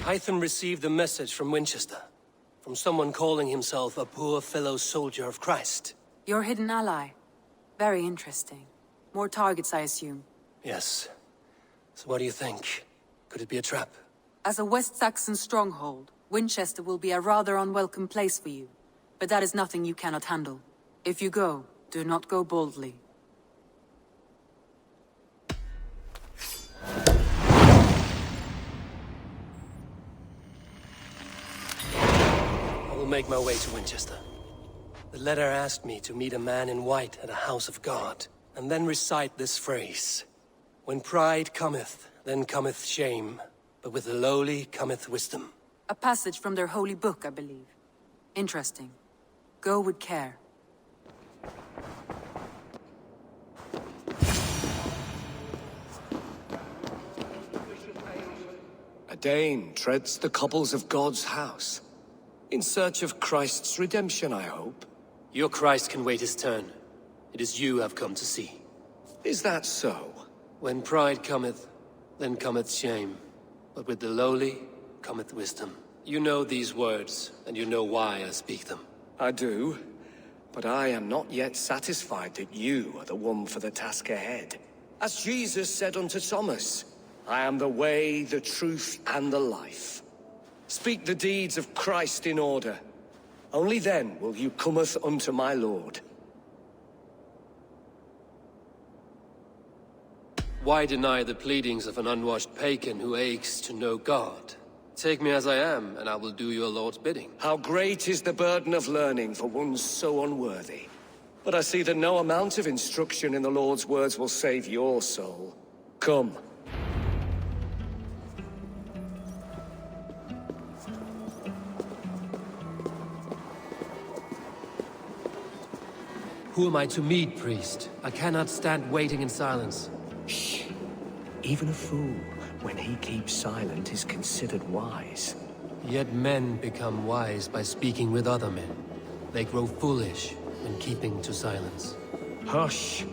Hytham received a message from Winchester. From someone calling himself a poor fellow soldier of Christ. Your hidden ally. Very interesting. More targets, I assume. Yes. So what do you think? Could it be a trap? As a West Saxon stronghold, Winchester will be a rather unwelcome place for you. But that is nothing you cannot handle. If you go, do not go boldly. I will make my way to Winchester. The letter asked me to meet a man in white at a house of God, and then recite this phrase. When pride cometh, then cometh shame, but with the lowly cometh wisdom. A passage from their holy book, I believe. Interesting. Go with care. A Dane treads the cobbles of God's house. In search of Christ's redemption, I hope. Your Christ can wait his turn. It is you I've come to see. Is that so? When pride cometh, then cometh shame. But with the lowly cometh wisdom. You know these words, and you know why I speak them. I do, but I am not yet satisfied that you are the one for the task ahead. As Jesus said unto Thomas, I am the way, the truth, and the life. Speak the deeds of Christ in order. Only then will you cometh unto my Lord. Why deny the pleadings of an unwashed pagan who aches to know God? Take me as I am, and I will do your Lord's bidding. How great is the burden of learning for one so unworthy. But I see that no amount of instruction in the Lord's words will save your soul. Come. Who am I to meet, priest? I cannot stand waiting in silence. Shh. Even a fool, when he keeps silent, is considered wise. Yet men become wise by speaking with other men. They grow foolish when keeping to silence. Hush!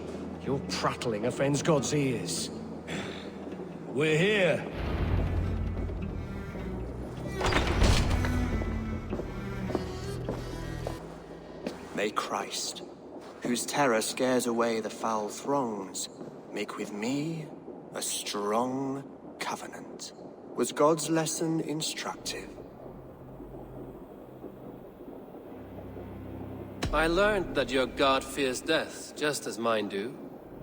Your prattling offends God's ears. We're here. May Christ, whose terror scares away the foul throngs, make with me a strong covenant. Was God's lesson instructive? I learned that your God fears death, just as mine do,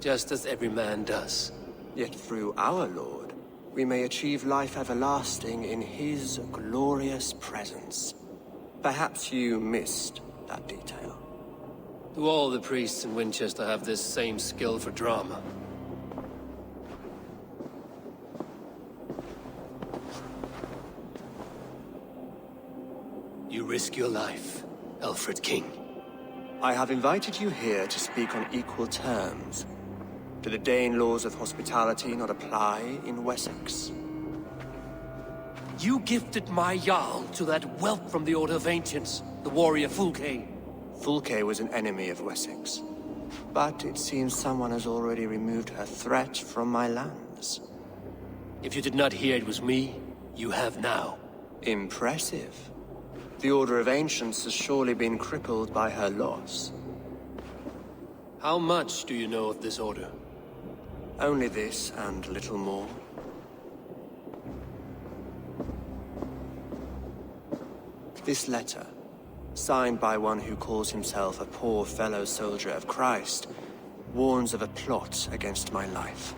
just as every man does. Yet through our Lord, we may achieve life everlasting in his glorious presence. Perhaps you missed that detail. Do all the priests in Winchester have this same skill for drama? You risk your life, Aelfred King. I have invited you here to speak on equal terms. Do the Dane laws of hospitality not apply in Wessex? You gifted my Jarl to that whelp from the Order of Ancients, the warrior Fulke. Fulke was an enemy of Wessex. But it seems someone has already removed her threat from my lands. If you did not hear it was me, you have now. Impressive. The Order of Ancients has surely been crippled by her loss. How much do you know of this order? Only this and little more. This letter, signed by one who calls himself a poor fellow soldier of Christ, warns of a plot against my life.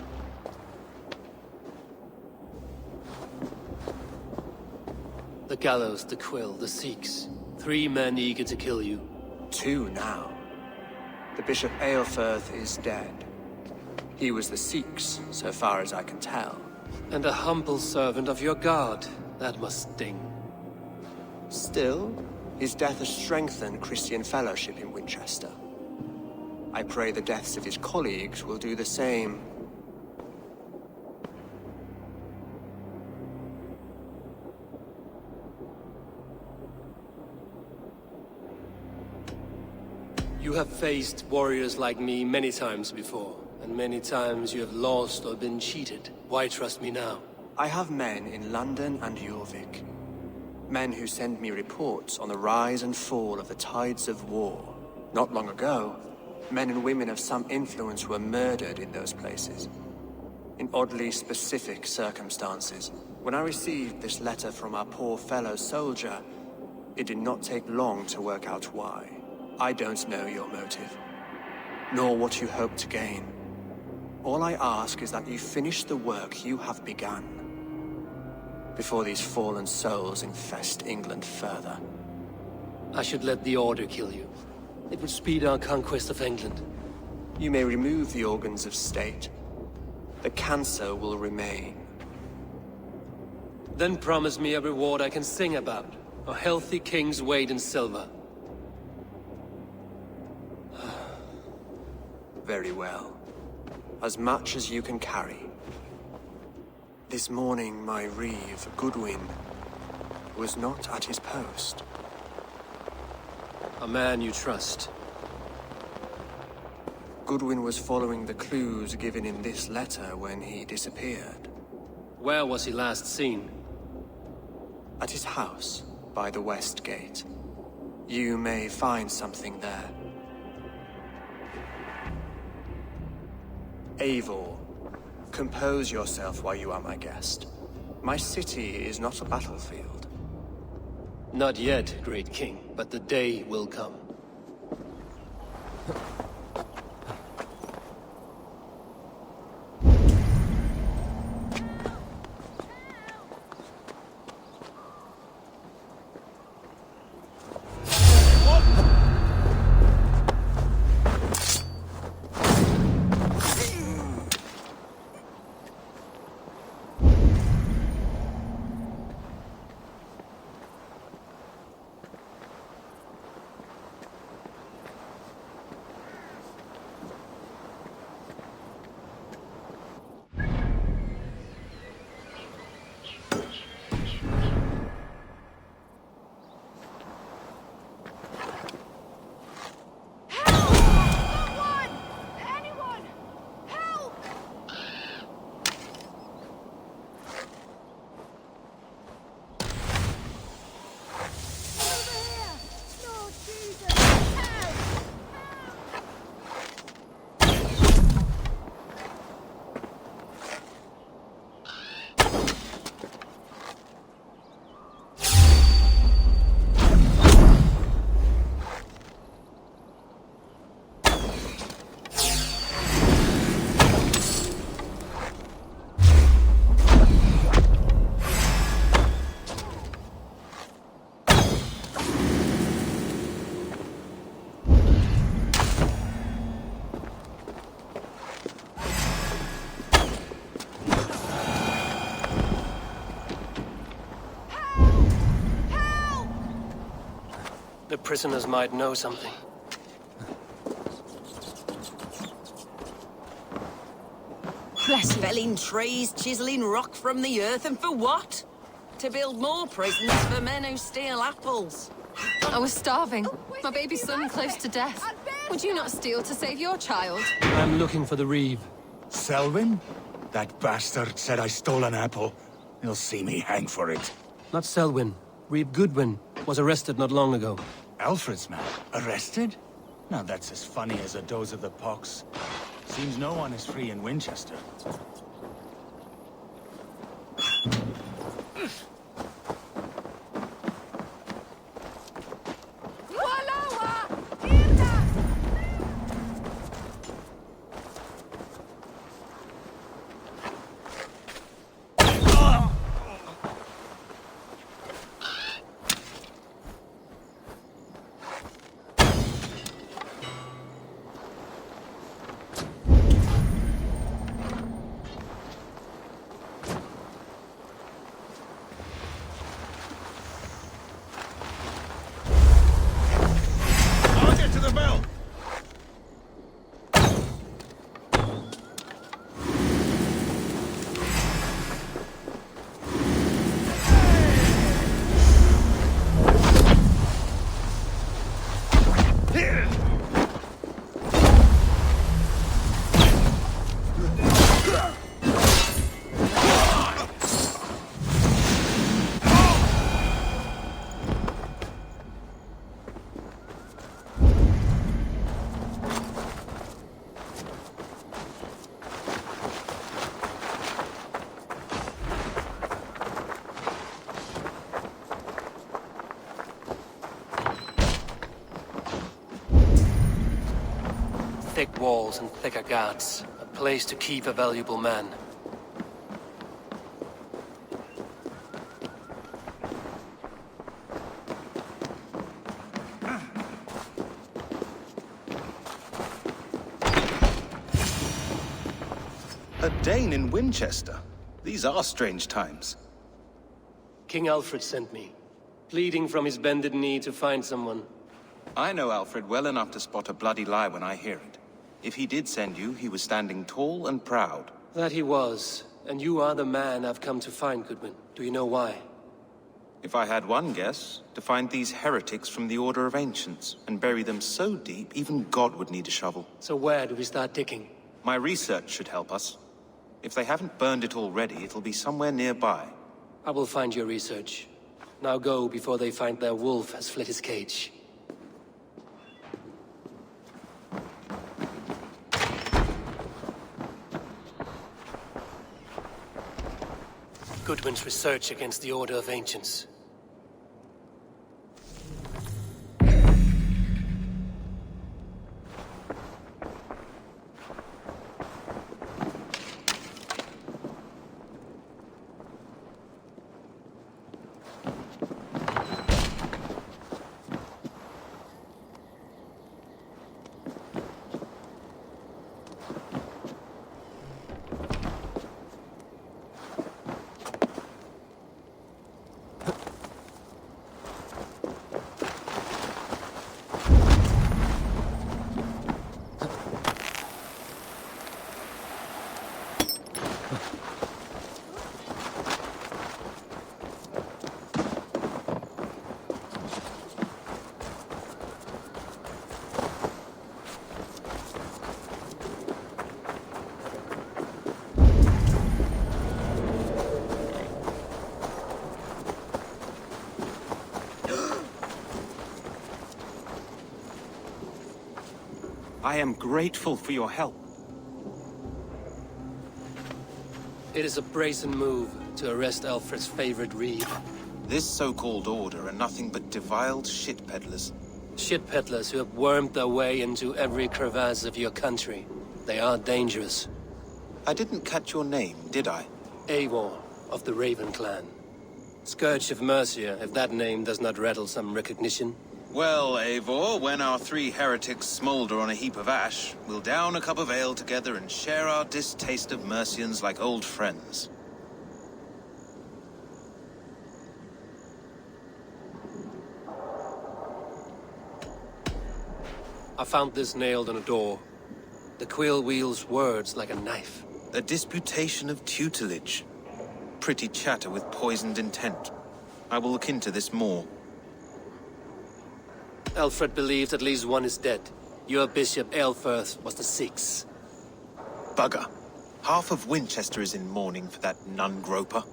The gallows, the quill, the Sikhs. 3 men eager to kill you. 2 now. The Bishop Aelfred is dead. He was the Sikhs, so far as I can tell. And a humble servant of your god. That must sting. Still, his death has strengthened Christian fellowship in Winchester. I pray the deaths of his colleagues will do the same. You have faced warriors like me many times before, and many times you have lost or been cheated. Why trust me now? I have men in London and Jorvik. Men who send me reports on the rise and fall of the tides of war. Not long ago, men and women of some influence were murdered in those places. In oddly specific circumstances. When I received this letter from our poor fellow soldier, it did not take long to work out why. I don't know your motive, nor what you hope to gain. All I ask is that you finish the work you have begun, before these fallen souls infest England further. I should let the Order kill you. It would speed our conquest of England. You may remove the organs of state. The cancer will remain. Then promise me a reward I can sing about. A healthy king's weight in silver. Very well. As much as you can carry. This morning, my reeve, Goodwin, was not at his post. A man you trust. Goodwin was following the clues given in this letter when he disappeared. Where was he last seen? At his house, by the west gate. You may find something there. Eivor, compose yourself while you are my guest. My city is not a battlefield. Not yet, great king, but the day will come. The prisoners might know something. Felling trees, chiseling rock from the earth, and for what? To build more prisons for men who steal apples. I was starving. My baby son close to death. Would you not steal to save your child? I'm looking for the Reeve. Selwyn? That bastard said I stole an apple. He'll see me hang for it. Not Selwyn. Reeve Goodwin was arrested not long ago. Alfred's man? Arrested? Now that's as funny as a dose of the pox. Seems no one is free in Winchester. thick walls and thicker guards. A place to keep a valuable man. A Dane in Winchester? These are strange times. King Aelfred sent me, pleading from his bended knee to find someone. I know Alfred well enough to spot a bloody lie when I hear it. If he did send you, he was standing tall and proud. That he was, and you are the man I've come to find, Goodwin. Do you know why? If I had one guess, to find these heretics from the Order of Ancients, and bury them so deep, even God would need a shovel. So where do we start digging? My research should help us. If they haven't burned it already, it'll be somewhere nearby. I will find your research. Now go before they find their wolf has fled his cage. Goodwin's research against the Order of Ancients. I am grateful for your help. It is a brazen move to arrest Alfred's favorite reeve. This so-called order are nothing but deviled shit peddlers. Shit peddlers who have wormed their way into every crevasse of your country. They are dangerous. I didn't catch your name, did I? Eivor, of the Raven clan. Scourge of Mercia, if that name does not rattle some recognition. Well, Eivor, when our three heretics smolder on a heap of ash, we'll down a cup of ale together and share our distaste of Mercians like old friends. I found this nailed on a door. The quill wields words like a knife. A disputation of tutelage. Pretty chatter with poisoned intent. I will look into this more. Aelfred believes at least one is dead. Your Bishop Aelfred was the sixth. Bugger. Half of Winchester is in mourning for that nun-groper.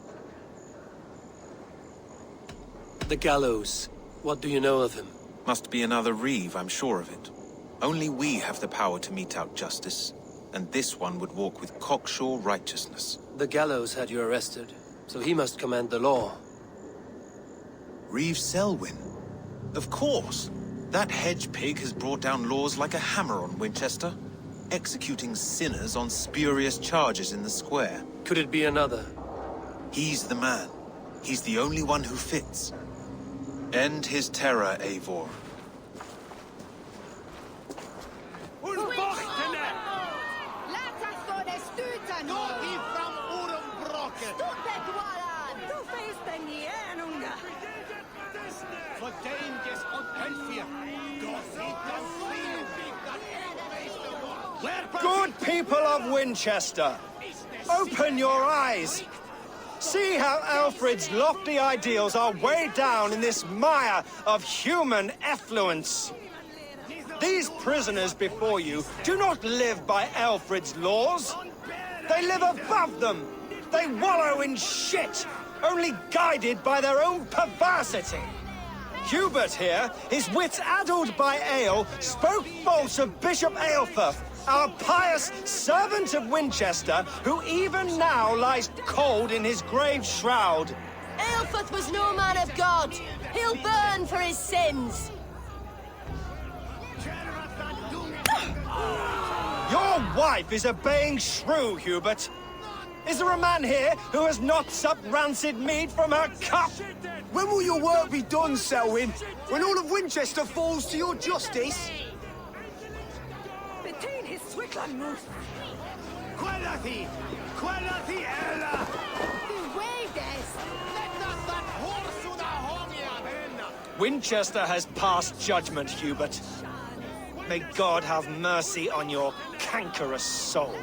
The gallows. What do you know of him? Must be another reeve, I'm sure of it. Only we have the power to mete out justice, and this one would walk with cocksure righteousness. The gallows had you arrested, so he must command the law. Reeve Selwyn? Of course! That hedge pig has brought down laws like a hammer on Winchester, executing sinners on spurious charges in the square. Could it be another? He's the man. He's the only one who fits. End his terror, Eivor. Good people of Winchester, open your eyes. See how Alfred's lofty ideals are weighed down in this mire of human effluence. These prisoners before you do not live by Alfred's laws. They live above them. They wallow in shit, only guided by their own perversity. Hubert here, his wits addled by ale, spoke false of Bishop Aelfred, our pious servant of Winchester, who even now lies cold in his grave shroud. Aelfred was no man of God. He'll burn for his sins. Your wife is a baying shrew, Hubert. Is there a man here who has not supped rancid meat from her cup? When will your work be done, Selwyn? When all of Winchester falls to your justice? Betain his Swickland moose. Quellati! Quellati ella! Winchester has passed judgment, Hubert. May God have mercy on your cankerous soul.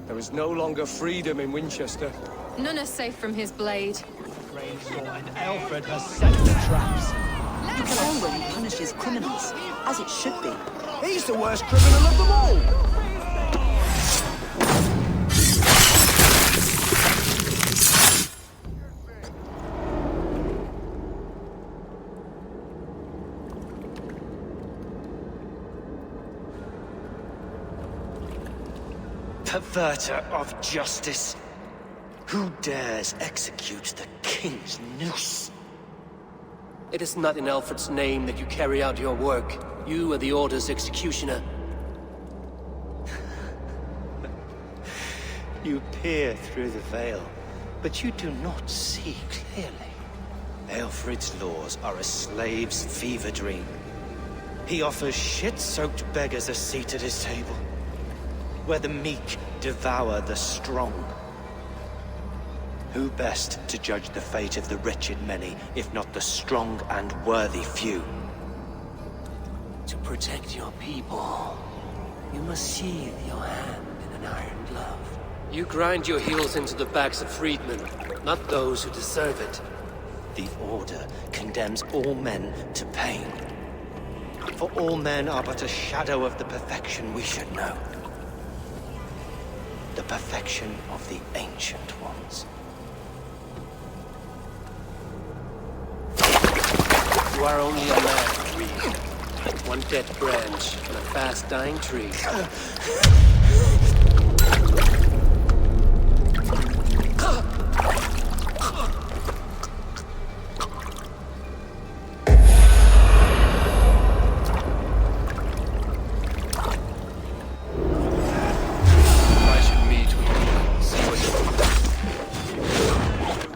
There is no longer freedom in Winchester. None are safe from his blade. And Aelfred has set the traps. Selwyn punishes criminals, as it should be. He's the worst criminal of them all! Perverter of justice. Who dares execute the king's noose? It is not in Aelfred's name that you carry out your work. You are the Order's executioner. You peer through the veil, but you do not see clearly. Aelfred's laws are a slave's fever dream. He offers shit-soaked beggars a seat at his table, where the meek devour the strong. Who best to judge the fate of the wretched many, if not the strong and worthy few? To protect your people, you must sheathe your hand in an iron glove. You grind your heels into the backs of freedmen, not those who deserve it. The Order condemns all men to pain. For all men are but a shadow of the perfection we should know. The perfection of the Ancient Ones. You are only a man, Reed. One dead branch on a fast-dying tree. I should meet with you, see what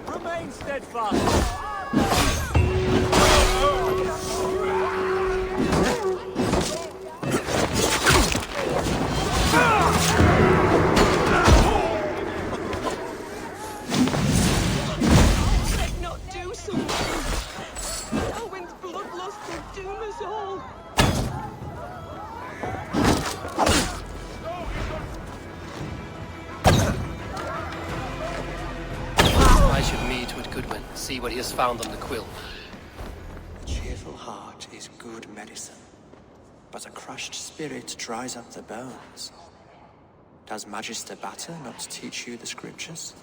you... Remain steadfast! See what he has found on the quill. A cheerful heart is good medicine, but a crushed spirit dries up the bones. Does Magister Batter not teach you the scriptures?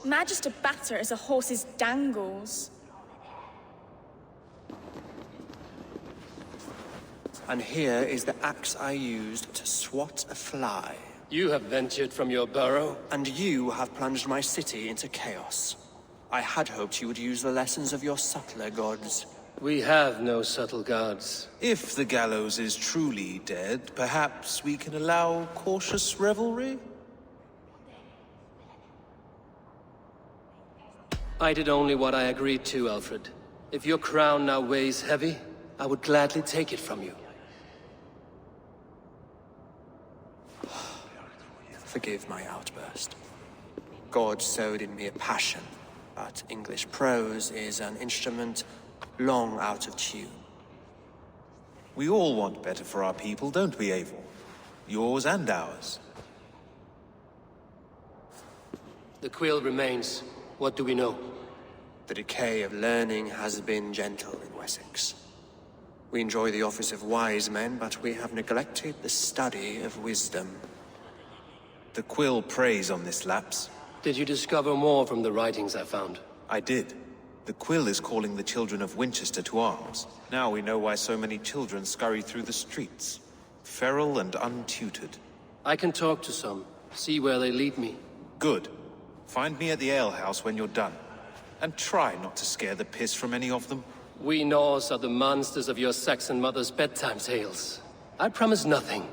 Magister Batter is a horse's dangles. And here is the axe I used to swat a fly. You have ventured from your burrow? And you have plunged my city into chaos. I had hoped you would use the lessons of your subtler gods. We have no subtle gods. If the gallows is truly dead, perhaps we can allow cautious revelry? I did only what I agreed to, Aelfred. If your crown now weighs heavy, I would gladly take it from you. Forgive my outburst. God sowed in me a passion, but English prose is an instrument long out of tune. We all want better for our people, don't we, Eivor? Yours and ours. The quill remains. What do we know? The decay of learning has been gentle in Wessex. We enjoy the office of wise men, but we have neglected the study of wisdom. The quill preys on this lapse. Did you discover more from the writings I found? I did. The quill is calling the children of Winchester to arms. Now we know why so many children scurry through the streets. Feral and untutored. I can talk to some, see where they lead me. Good. Find me at the alehouse when you're done. And try not to scare the piss from any of them. We Norse are the monsters of your Saxon mother's bedtime tales. I promise nothing.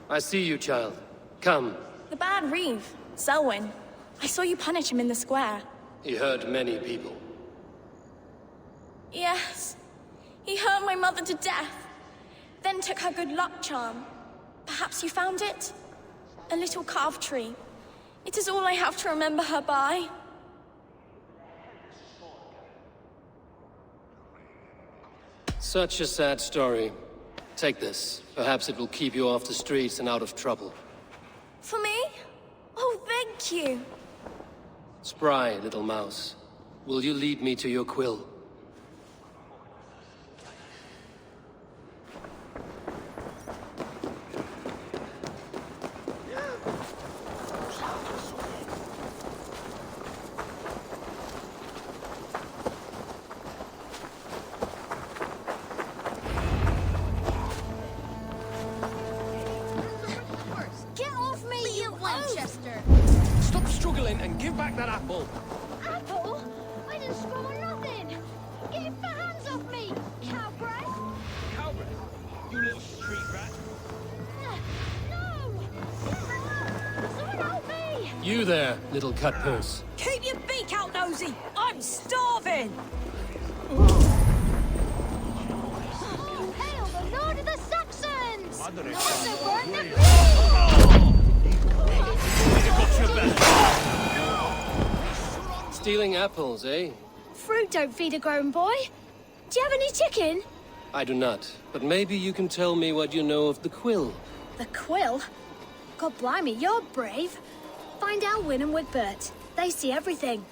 I see you, child. Come. The bad Reeve, Selwyn. I saw you punish him in the square. He hurt many people. Yes. He hurt my mother to death. Then took her good luck charm. Perhaps you found it? A little carved tree. It is all I have to remember her by. Such a sad story. Take this. Perhaps it will keep you off the streets and out of trouble. For me? Oh, thank you. Spry, little mouse. Will you lead me to your quill? Get off me, you Winchester! Stop struggling and give back that apple! Apple? I didn't scroll nothing! Get your hands off me, cow breath! Cow breath? You little street rat. No! Someone help me! You there, little cut purse. Keep your beak out, Nosy! I'm starving! Hail the Lord of the Saxons! Madre Also burn the Stealing apples, eh? Fruit don't feed a grown boy. Do you have any chicken? I do not, but maybe you can tell me what you know of the quill. The quill? God blimey, you're brave. Find Alwyn and Wigbert. They see everything.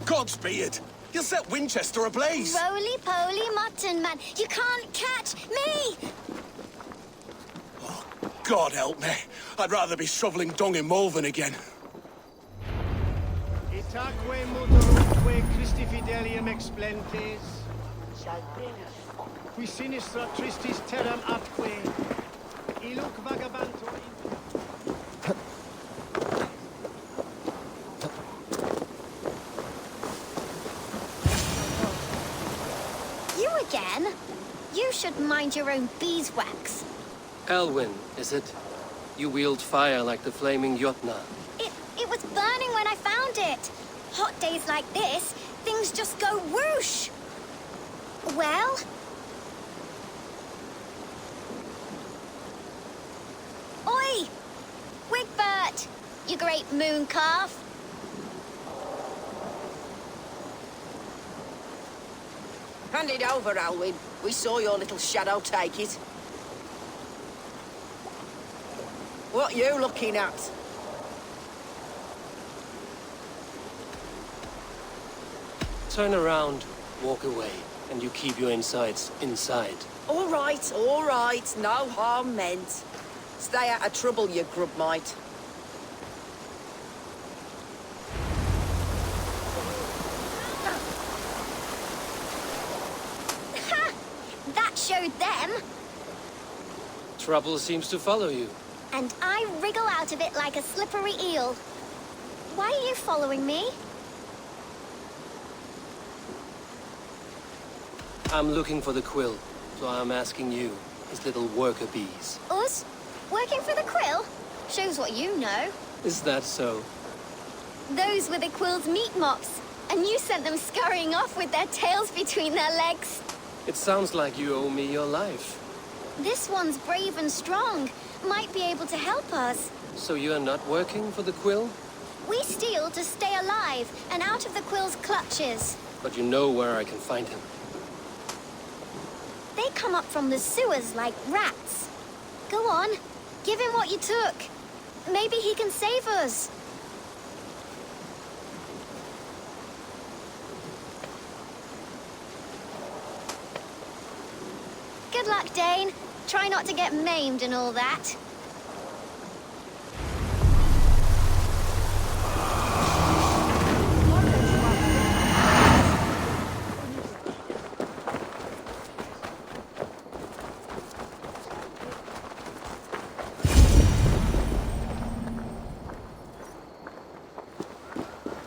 Godspeed! You'll set Winchester ablaze! Roly-poly mutton man, you can't catch me! God help me. I'd rather be shoveling dung in Malvern again. Itaque motorumque Christi fidelium explentes. Qui sinistra tristis terram atque. Iluc vagabantur You again? You should mind your own beeswax. Elwyn, is it? You wield fire like the flaming Jotnar. It was burning when I found it. Hot days like this, things just go whoosh. Well? Oi! Wigbert! You great moon calf. Hand it over, Alwyn. We saw your little shadow take it. What you looking at? Turn around, walk away, and you keep your insides inside. All right, no harm meant. Stay out of trouble, you grub mite. Ha! That showed them. Trouble seems to follow you. And I wriggle out of it like a slippery eel. Why are you following me? I'm looking for the quill, so I'm asking you, his little worker bees. Us? Working for the quill? Shows what you know. Is that so? Those were the quill's meat mops, and you sent them scurrying off with their tails between their legs. It sounds like you owe me your life. This one's brave and strong. Might be able to help us. So you're not working for the quill? We steal to stay alive and out of the quill's clutches. But you know where I can find him. They come up from the sewers like rats. Go on, give him what you took. Maybe he can save us. Good luck, Dane. Try not to get maimed and all that.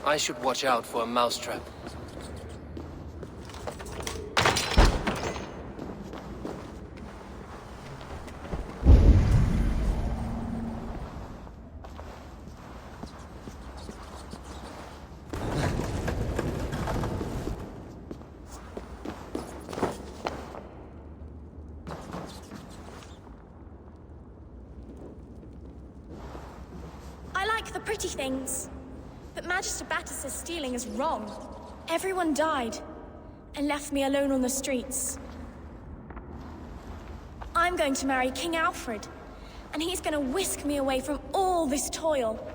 I should watch out for a mousetrap. I like the pretty things. But Magister Battus' stealing is wrong. Everyone died, and left me alone on the streets. I'm going to marry King Aelfred, and he's going to whisk me away from all this toil.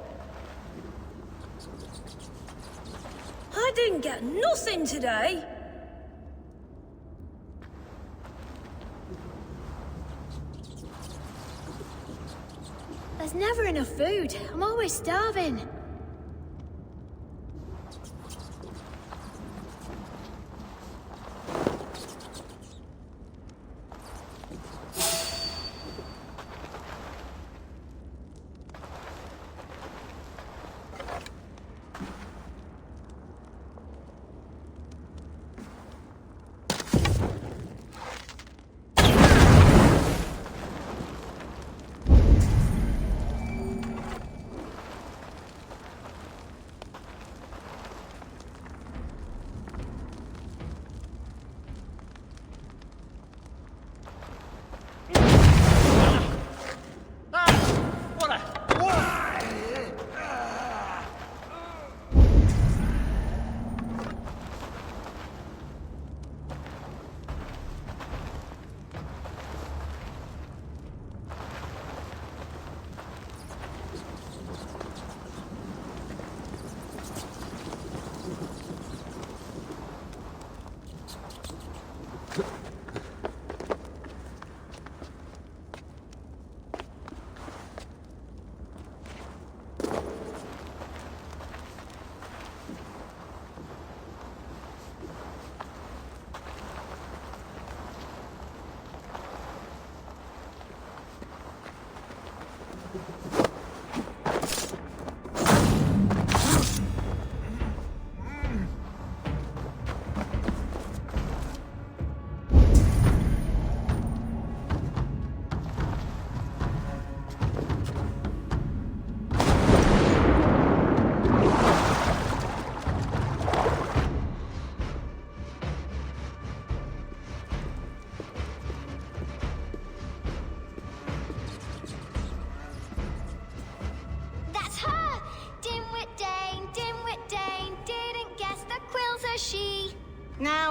I didn't get nothing today. There's never enough food. I'm always starving.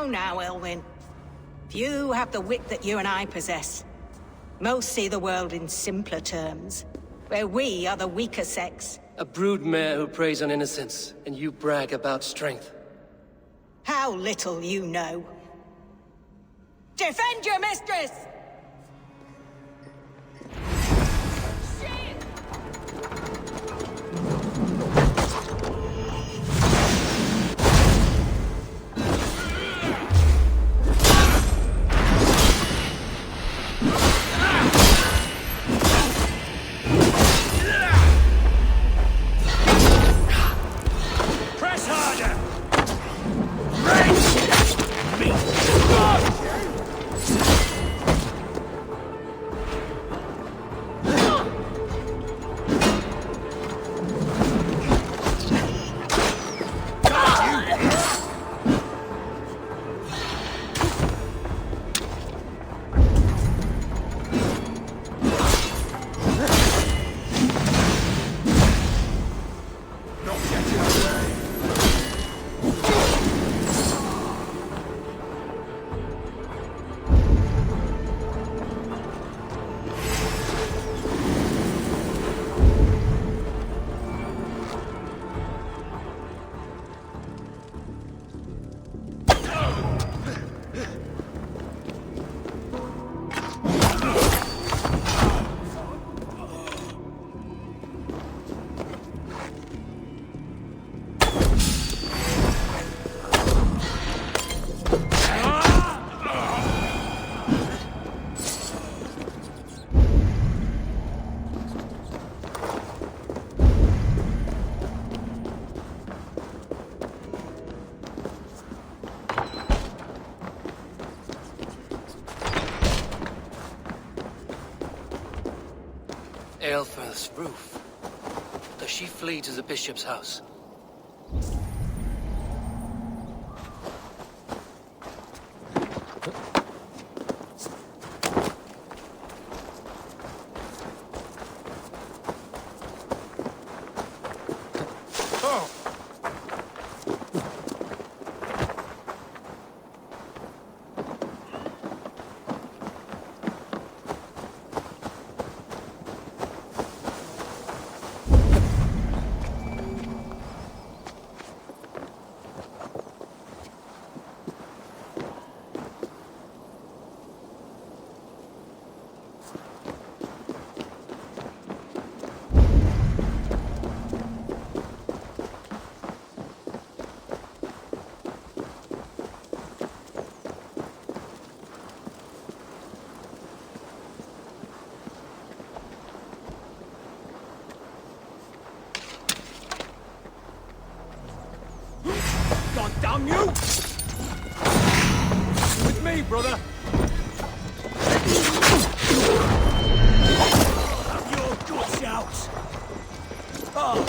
Now, Elwyn. Few have the wit that you and I possess. Most see the world in simpler terms, where we are the weaker sex. A broodmare who preys on innocence, and you brag about strength. How little you know. Defend your mistress! roof. Does she flee to the bishop's house? God damn you! With me, brother! Have your guts out! Oh,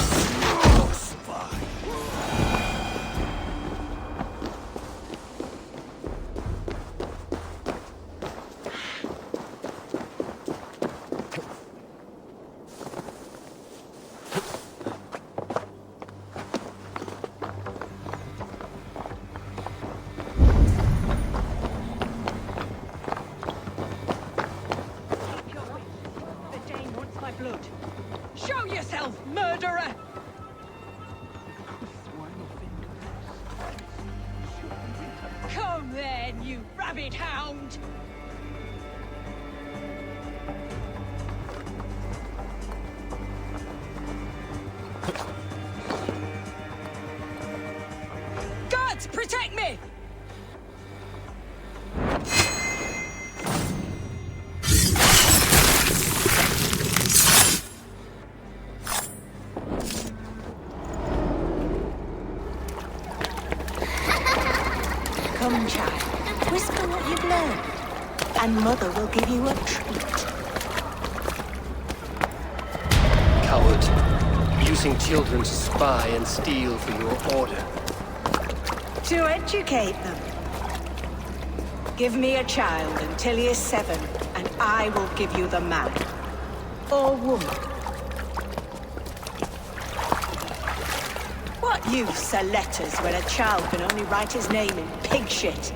spy! Show yourself, murderer! Come then, you rabid hound! Guards, protect me! Come, child. Whisper what you've learned, and Mother will give you a treat. Coward. Using children to spy and steal for your order. To educate them. Give me a child until he is 7, and I will give you the man. Or woman. What use are letters when a child can only write his name in pig shit?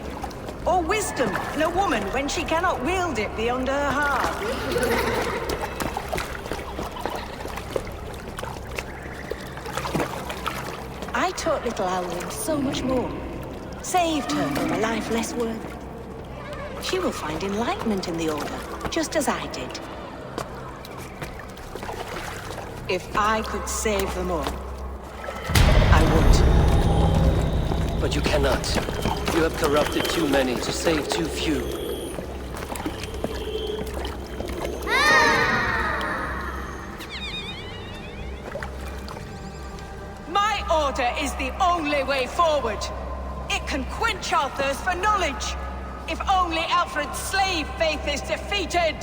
Or wisdom in a woman when she cannot wield it beyond her heart? I taught little Alwyn so much more. Saved her from a life less worthy. She will find enlightenment in the Order, just as I did. If I could save them all, I would. But you cannot. You have corrupted too many to save too few. My order is the only way forward. It can quench our thirst for knowledge. If only Aelfred's slave faith is defeated.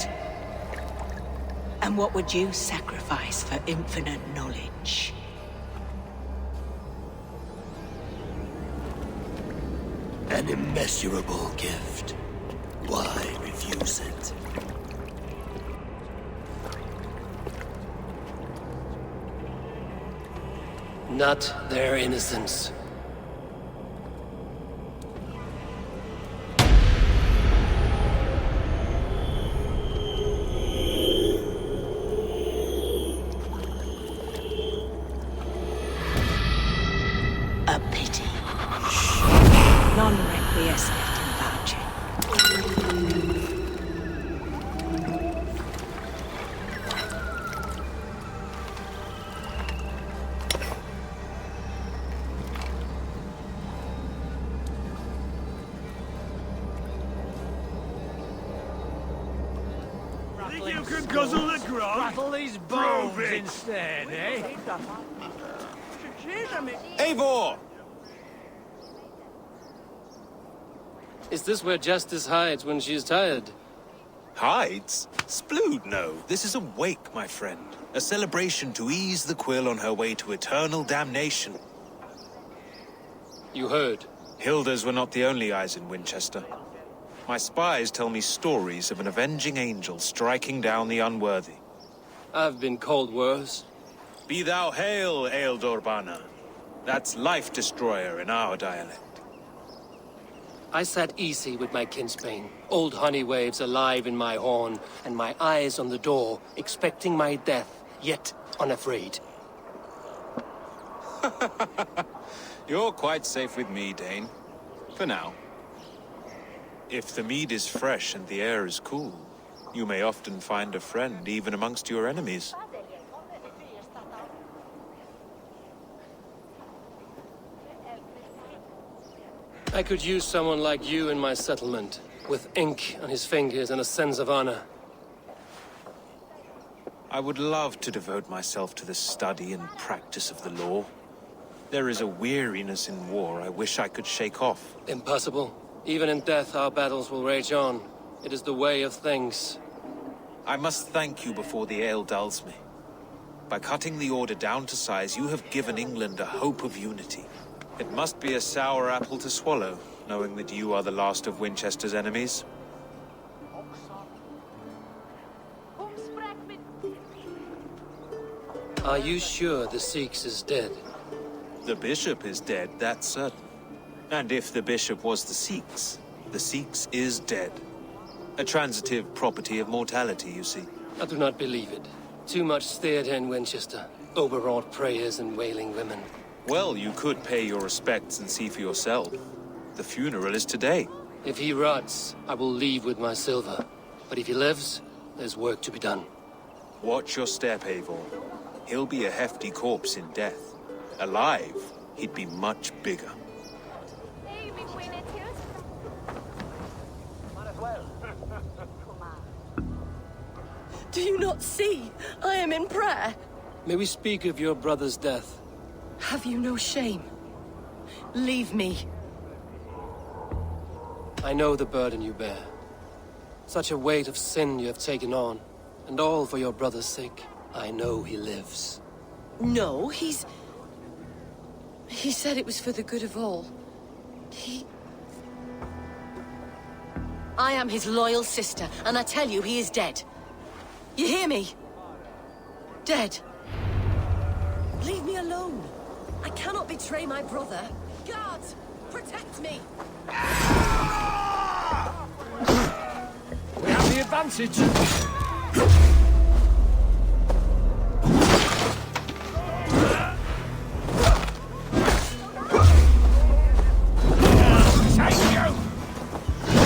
And what would you sacrifice for infinite knowledge? An immeasurable gift. Why refuse it? Not their innocence. A pity. Non requiescat in pace. Think you can guzzle the grog? Rattle these bones instead, eh? Eivor! Is this where Justice hides when she is tired? Hides? Splood, no. This is a wake, my friend. A celebration to ease the quill on her way to eternal damnation. You heard. Hilda's were not the only eyes in Winchester. My spies tell me stories of an avenging angel striking down the unworthy. I've been called worse. Be thou hail, Eildorbana. That's Life Destroyer in our dialect. I sat easy with my kinsbane, old honey waves alive in my horn, and my eyes on the door, expecting my death, yet unafraid. You're quite safe with me, Dane. For now. If the mead is fresh and the air is cool, you may often find a friend even amongst your enemies. I could use someone like you in my settlement, with ink on his fingers and a sense of honor. I would love to devote myself to the study and practice of the law. There is a weariness in war I wish I could shake off. Impossible. Even in death, our battles will rage on. It is the way of things. I must thank you before the ale dulls me. By cutting the order down to size, you have given England a hope of unity. It must be a sour apple to swallow, knowing that you are the last of Winchester's enemies. Are you sure the Sikhs is dead? The bishop is dead, that's certain. And if the bishop was the Sikhs is dead. A transitive property of mortality, you see. I do not believe it. Too much theatre in Winchester. Overwrought prayers and wailing women. Well, you could pay your respects and see for yourself. The funeral is today. If he rots, I will leave with my silver. But if he lives, there's work to be done. Watch your step, Eivor. He'll be a hefty corpse in death. Alive, he'd be much bigger. Do you not see? I am in prayer. May we speak of your brother's death? Have you no shame? Leave me. I know the burden you bear. Such a weight of sin you have taken on. And all for your brother's sake. I know he lives. No, He said it was for the good of all. I am his loyal sister, and I tell you he is dead. You hear me? Dead. Leave me alone. I cannot betray my brother. Guards, protect me! We have the advantage. Take you!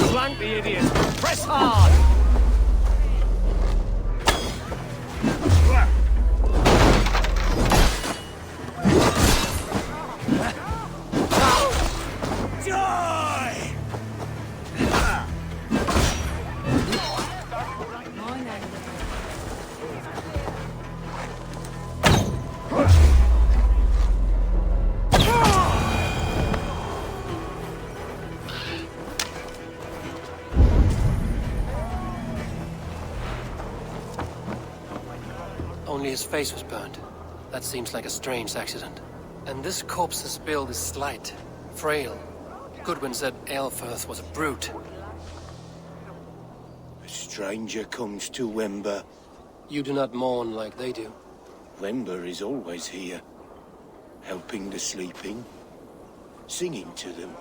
Flank the idiot! Press hard! Only his face was burned. That seems like a strange accident. And this corpse's build is slight, frail. Goodwin said Aelfred was a brute. A stranger comes to Wember. You do not mourn like they do. Wember is always here, helping the sleeping, singing to them,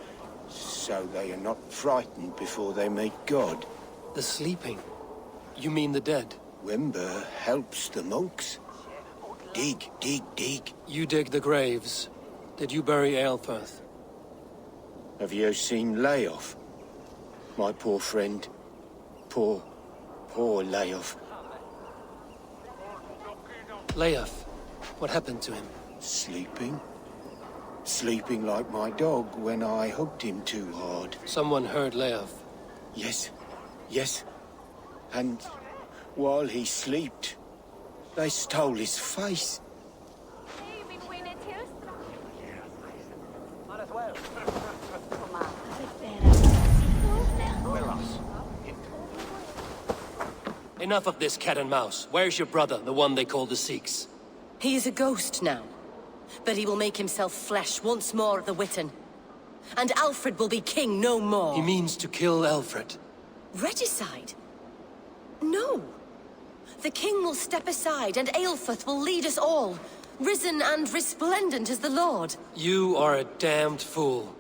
so they are not frightened before they meet God. The sleeping? You mean the dead? Wember helps the monks. Dig, dig, dig. You dig the graves. Did you bury Aelfred? Have you seen Leof? My poor friend. Poor Leof. Leof? What happened to him? Sleeping. Sleeping like my dog when I hugged him too hard. Someone heard Leof. Yes. And while he slept, they stole his face. Enough of this cat and mouse. Where's your brother, the one they call the Sikhs? He is a ghost now. But he will make himself flesh once more at the Witten. And Aelfred will be king no more. He means to kill Aelfred. Regicide? No. The king will step aside and Aelfred will lead us all, risen and resplendent as the Lord. You are a damned fool.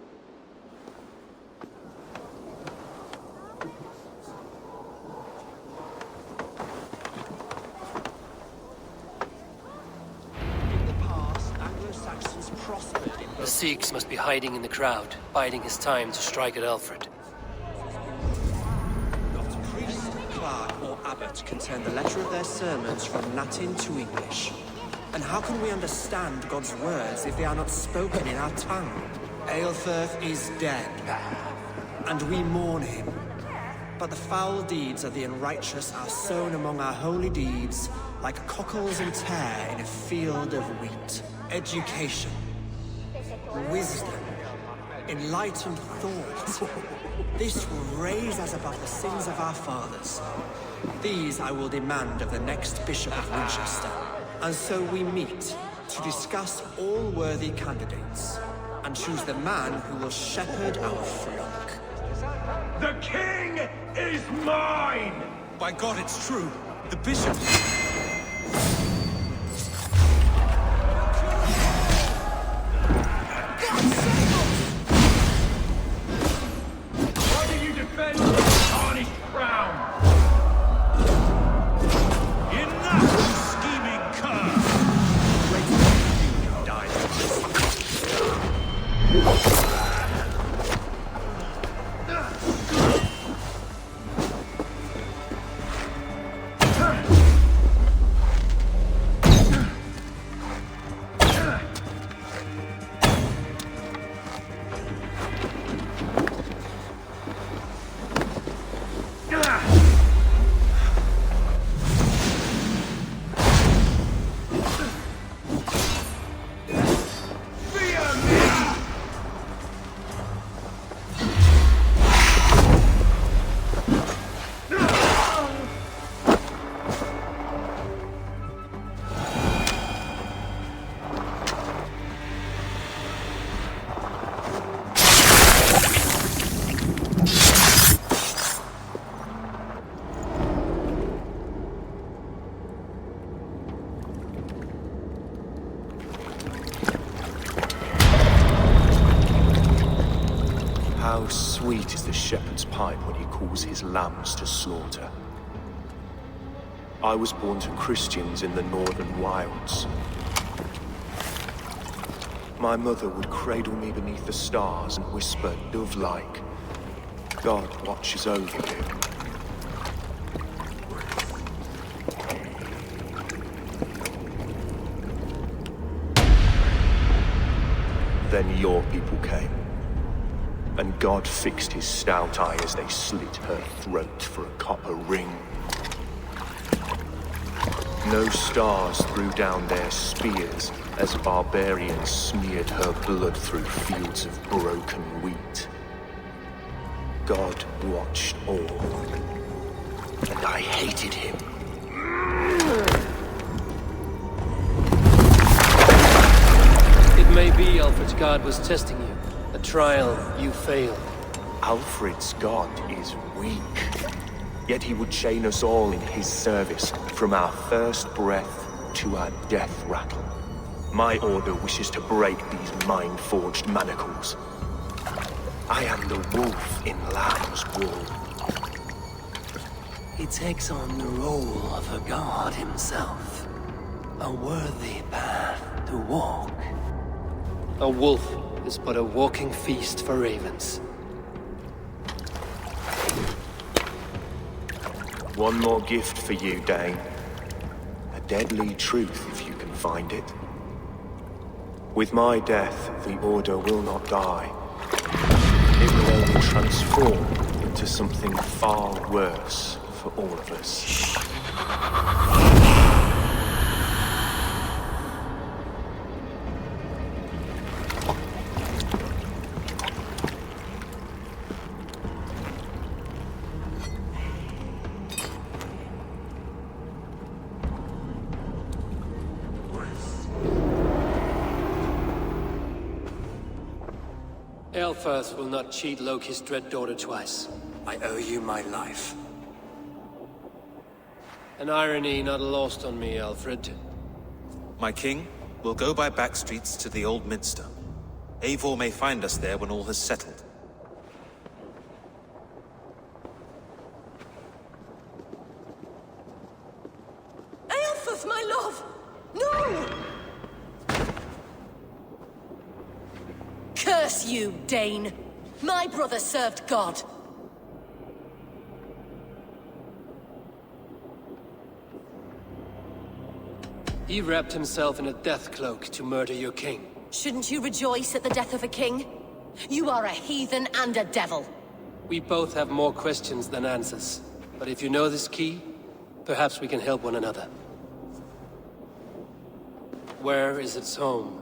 The Sikhs must be hiding in the crowd, biding his time to strike at Aelfred. Not priest, clerk, or abbot can turn the letter of their sermons from Latin to English. And how can we understand God's words if they are not spoken in our tongue? Aelfred is dead, and we mourn him. But the foul deeds of the unrighteous are sown among our holy deeds, like cockles and tare in a field of wheat. Education, wisdom, enlightened thought. This will raise us above the sins of our fathers. These I will demand of the next Bishop of Winchester. And so we meet to discuss all worthy candidates and choose the man who will shepherd our flock. The king is mine! By God, it's true. The bishop... Why do you defend the tarnished crown? Enough, you scheming cur! How sweet is the shepherd's pipe when he calls his lambs to slaughter. I was born to Christians in the northern wilds. My mother would cradle me beneath the stars and whisper, dove-like, God watches over you. Then your people came. And God fixed his stout eye as they slit her throat for a copper ring. No stars threw down their spears as barbarians smeared her blood through fields of broken wheat. God watched all, and I hated him. It may be Aelfred's God was testing you. A trial you failed. Aelfred's God is weak. Yet he would chain us all in his service, from our first breath to our death rattle. My order wishes to break these mind-forged manacles. I am the wolf in lamb's wool. He takes on the role of a god himself. A worthy path to walk. A wolf is but a walking feast for ravens. One more gift for you, Dane. A deadly truth, if you can find it. With my death, the Order will not die. It will only transform into something far worse for all of us. Aelfred will not cheat Loki's dread daughter twice. I owe you my life. An irony not lost on me, Aelfred. My king, we'll go by back streets to the Old Minster. Eivor may find us there when all has settled. Aelfred, my love! No! Curse you, Dane! My brother served God. He wrapped himself in a death cloak to murder your king. Shouldn't you rejoice at the death of a king? You are a heathen and a devil. We both have more questions than answers. But if you know this key, perhaps we can help one another. Where is its home?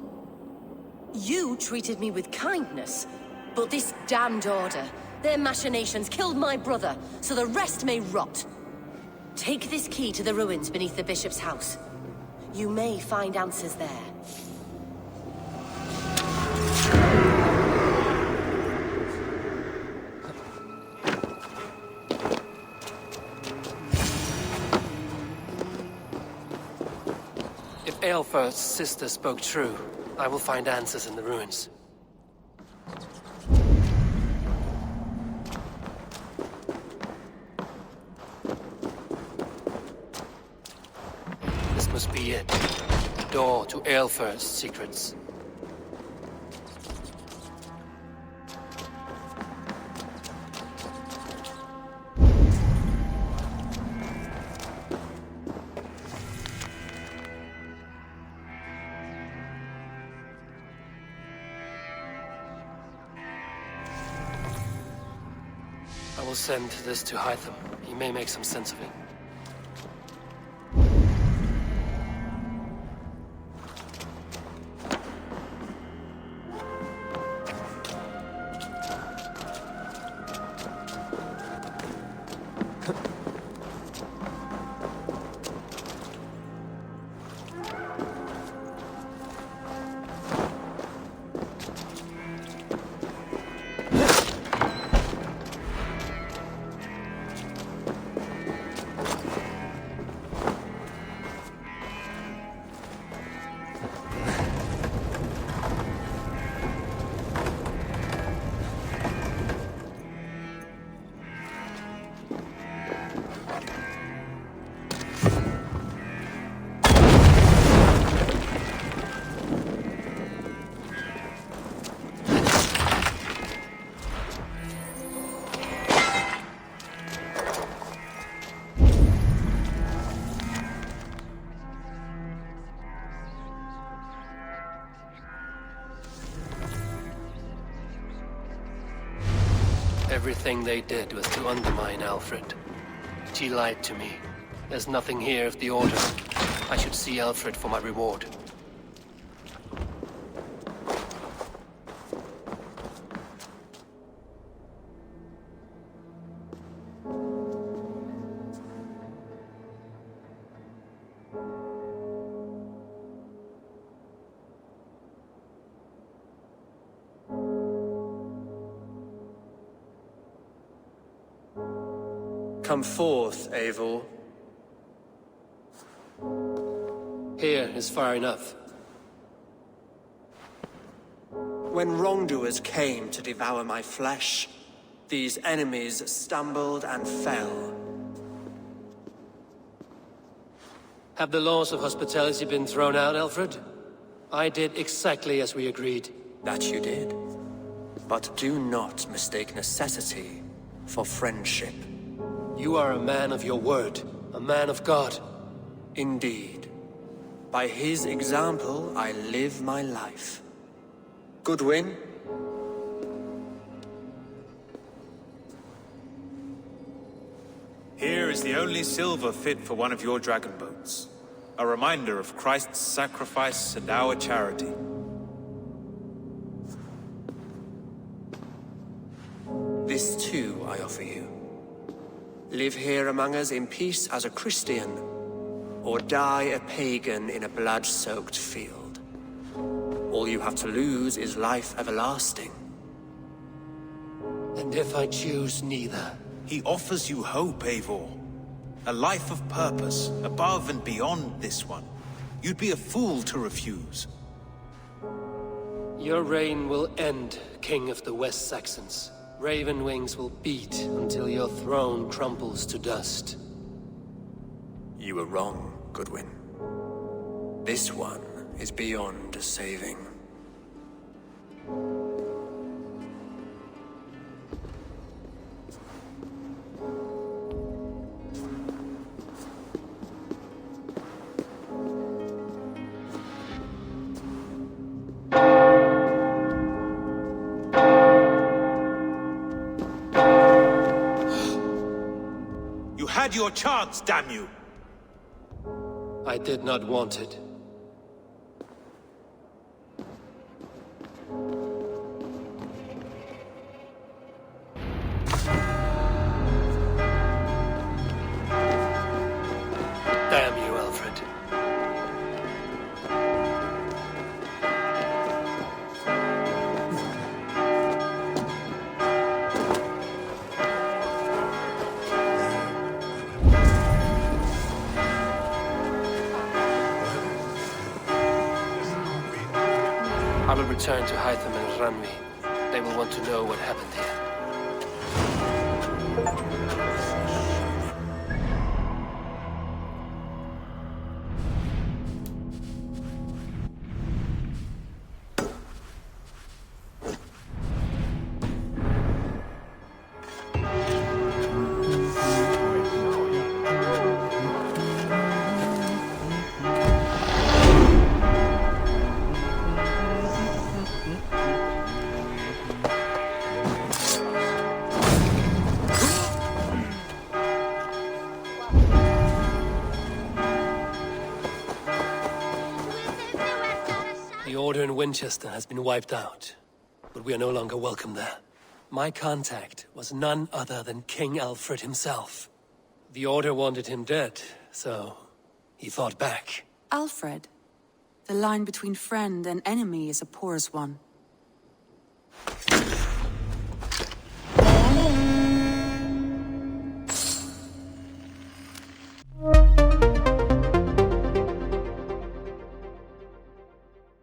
You treated me with kindness, but this damned order, their machinations killed my brother, so the rest may rot. Take this key to the ruins beneath the bishop's house. You may find answers there. If Aelfred's sister spoke true, I will find answers in the ruins. This must be it. The door to Aelfred's secrets. I will send this to Hytham. He may make some sense of it. Everything they did was to undermine Aelfred. She lied to me. There's nothing here of the Order. I should see Aelfred for my reward. Come forth, Eivor. Here is far enough. When wrongdoers came to devour my flesh, these enemies stumbled and fell. Have the laws of hospitality been thrown out, Aelfred? I did exactly as we agreed. That you did. But do not mistake necessity for friendship. You are a man of your word, a man of God. Indeed. By his example, I live my life. Goodwin? Here is the only silver fit for one of your dragon boats. A reminder of Christ's sacrifice and our charity. This too I offer you. Live here among us in peace as a Christian, or die a pagan in a blood-soaked field. All you have to lose is life everlasting. And if I choose neither? He offers you hope, Eivor. A life of purpose, above and beyond this one. You'd be a fool to refuse. Your reign will end, King of the West Saxons. Raven wings will beat until your throne crumples to dust. You were wrong, Goodwin. This one is beyond saving. You had your chance, damn you! I did not want it. Damn you, Aelfred. I will return to Hytham and Ranvi. They will want to know what happened here. The Order in Winchester has been wiped out, but we are no longer welcome there. My contact was none other than King Aelfred himself. The Order wanted him dead, so he fought back. Alfred, the line between friend and enemy is a porous one.